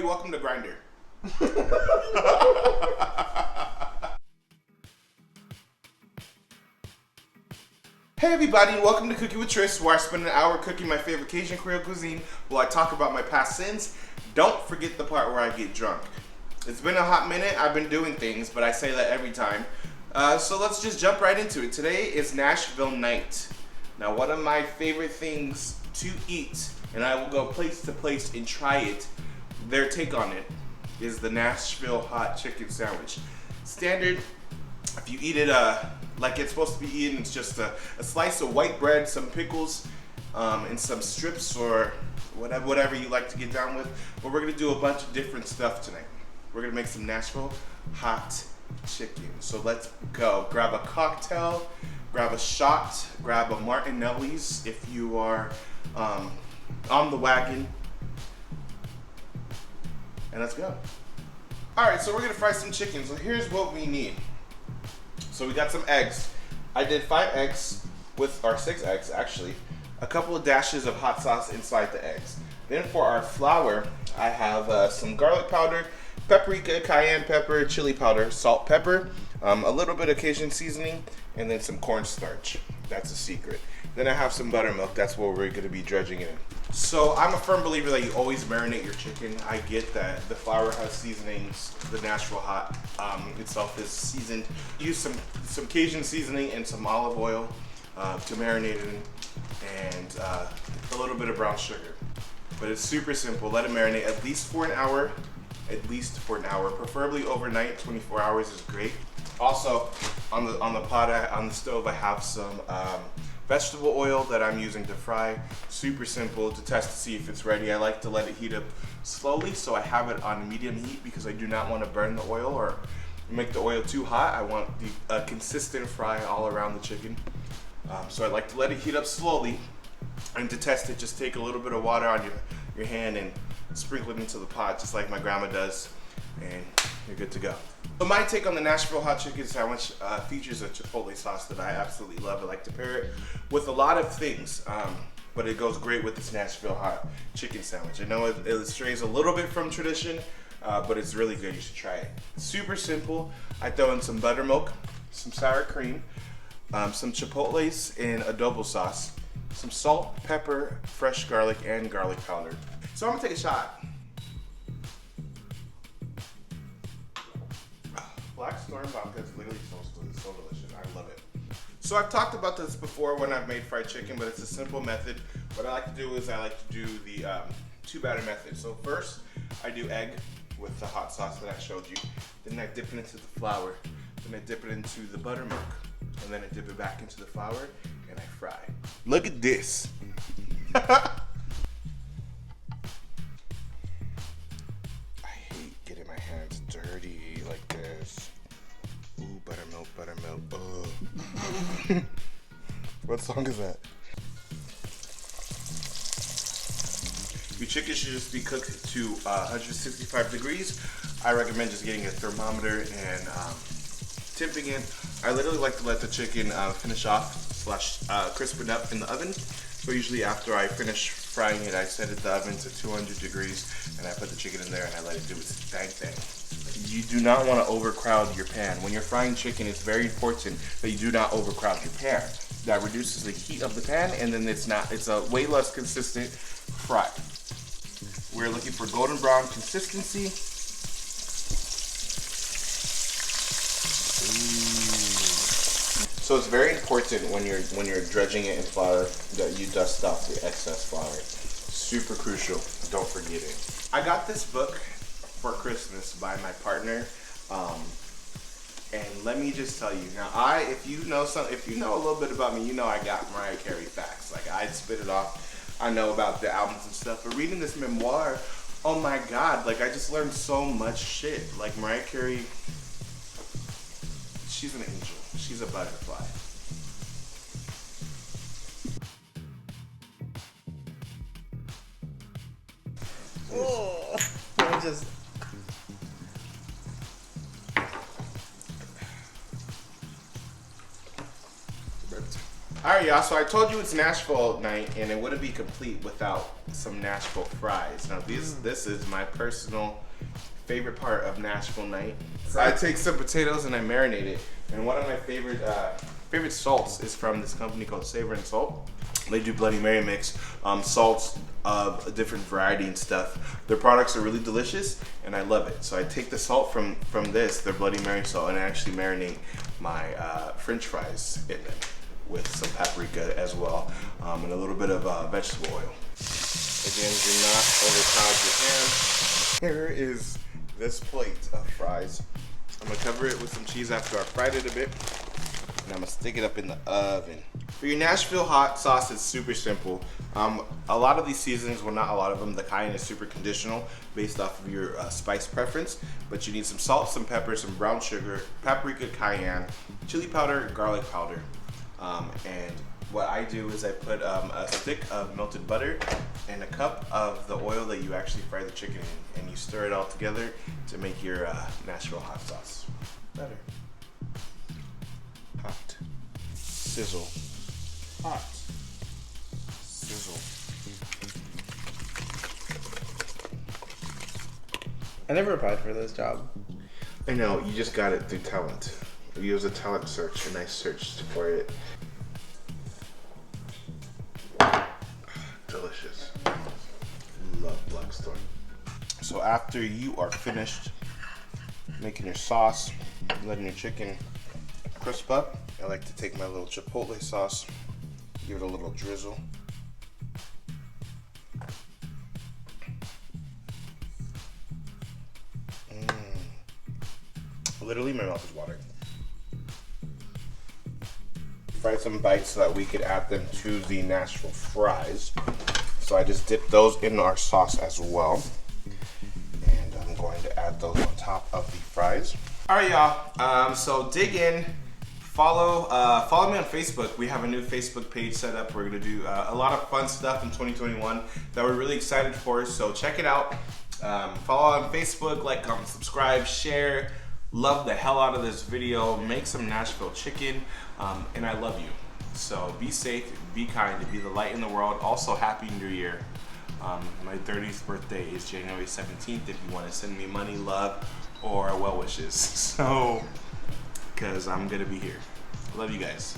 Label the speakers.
Speaker 1: welcome to Grinder. Hey everybody, welcome to Cooking with Tris, where I spend an hour cooking my favorite Cajun Creole cuisine while I talk about my past sins. Don't forget the part where I get drunk. It's been a hot minute, I've been doing things, but I say that every time. So let's just jump right into it. Today is Nashville night. Now one of my favorite things to eat, and I will go place to place and try it, their take on it, is the Nashville hot chicken sandwich. Standard, if you eat it like it's supposed to be eaten, it's just a slice of white bread, some pickles, and some strips or whatever you like to get down with. But we're gonna do a bunch of different stuff tonight. We're gonna make some Nashville hot chicken. So let's go. Grab a cocktail, grab a shot, grab a Martinelli's if you are on the wagon, and let's go. All right, so we're gonna fry some chicken. So here's what we need. So we got some eggs. I did 5 eggs or 6 eggs actually. A couple of dashes of hot sauce inside the eggs. Then for our flour, I have some garlic powder, paprika, cayenne pepper, chili powder, salt, pepper, a little bit of Cajun seasoning, and then some cornstarch. That's a secret. Then I have some buttermilk. That's what we're gonna be dredging it in. So I'm a firm believer that you always marinate your chicken. I get that the flour has seasonings. The Nashville hot itself is seasoned. Use some Cajun seasoning and some olive oil to marinate it in, and a little bit of brown sugar. But it's super simple. Let it marinate at least for an hour. Preferably overnight. 24 hours is great. Also, on the stove, I have some vegetable oil that I'm using to fry. Super simple to test to see if it's ready. I like to let it heat up slowly, so I have it on medium heat because I do not want to burn the oil or make the oil too hot. I want the consistent fry all around the chicken. So I like to let it heat up slowly, and to test it, just take a little bit of water on your hand and sprinkle it into the pot, just like my grandma does, and you're good to go. So my take on the Nashville hot chicken sandwich features a chipotle sauce that I absolutely love. I like to pair it with a lot of things, but it goes great with this Nashville hot chicken sandwich. I know it strays a little bit from tradition, but it's really good. You should try it. Super simple. I throw in some buttermilk, some sour cream, some chipotles in adobo sauce, some salt, pepper, fresh garlic, and garlic powder. So I'm gonna take a shot. Black Storm vodka is literally so delicious. I love it. So I've talked about this before when I've made fried chicken, but it's a simple method. What I like to do is I like to do the 2 batter method. So first I do egg with the hot sauce that I showed you. Then I dip it into the flour. Then I dip it into the buttermilk. And then I dip it back into the flour and I fry. Look at this. Getting my hands dirty like this. Ooh, buttermilk. Oh. What song is that? Your chicken should just be cooked to 165 degrees. I recommend just getting a thermometer and tipping it. I literally like to let the chicken finish off / crispen up in the oven. So usually after I finish frying it, I set the oven to 200 degrees and I put the chicken in there and I let it do its thing. You do not want to overcrowd your pan. When you're frying chicken, it's very important that you do not overcrowd your pan. That reduces the heat of the pan, and then it's a way less consistent fry. We're looking for golden brown consistency. So it's very important when you're dredging it in flour that you dust off the excess flour. Super crucial. Don't forget it. I got this book for Christmas by my partner, and let me just tell you now. If you know a little bit about me, you know I got Mariah Carey facts. Like I spit it off. I know about the albums and stuff. But reading this memoir, oh my God! Like I just learned so much shit. Like Mariah Carey. She's an angel. She's a butterfly.
Speaker 2: Oh, I just.
Speaker 1: Alright y'all, so I told you it's Nashville night and it wouldn't be complete without some Nashville fries. Now this is my personal favorite part of Nashville night. So I take some potatoes and I marinate it. And one of my favorite salts is from this company called Savor and Salt. They do Bloody Mary mix, salts of a different variety and stuff. Their products are really delicious and I love it. So I take the salt from this, their Bloody Mary salt, and I actually marinate my French fries in them with some paprika as well, and a little bit of vegetable oil. Again, do not overcrowd your pan. Here is this plate of fries. I'm gonna cover it with some cheese after I fried it a bit, and I'm gonna stick it up in the oven. For your Nashville hot sauce, it's super simple. A lot of these seasonings, well, not a lot of them, the cayenne is super conditional based off of your spice preference, but you need some salt, some pepper, some brown sugar, paprika, cayenne, chili powder, garlic powder. And what I do is I put a stick of melted butter and a cup of the oil that you actually fry the chicken in, and you stir it all together to make your Nashville hot sauce. Better. Hot. Sizzle. Hot. Sizzle.
Speaker 2: I never applied for this job.
Speaker 1: I know, you just got it through talent. We use a talent search, and I searched for it. Delicious. Love Blackstone. So after you are finished making your sauce, letting your chicken crisp up, I like to take my little chipotle sauce, give it a little drizzle. Literally, my mouth is watering. Fried some bites so that we could add them to the Nashville fries. So I just dipped those in our sauce as well. And I'm going to add those on top of the fries. All right, y'all. So dig in. Follow me on Facebook. We have a new Facebook page set up. We're gonna do a lot of fun stuff in 2021 that we're really excited for. So check it out. Follow on Facebook, like, comment, subscribe, share. Love the hell out of this video. Make some Nashville chicken, and I love you. So be safe, be kind, and be the light in the world. Also, Happy New Year. My 30th birthday is January 17th. If you want to send me money, love, or well wishes. So, because I'm gonna be here. Love you guys.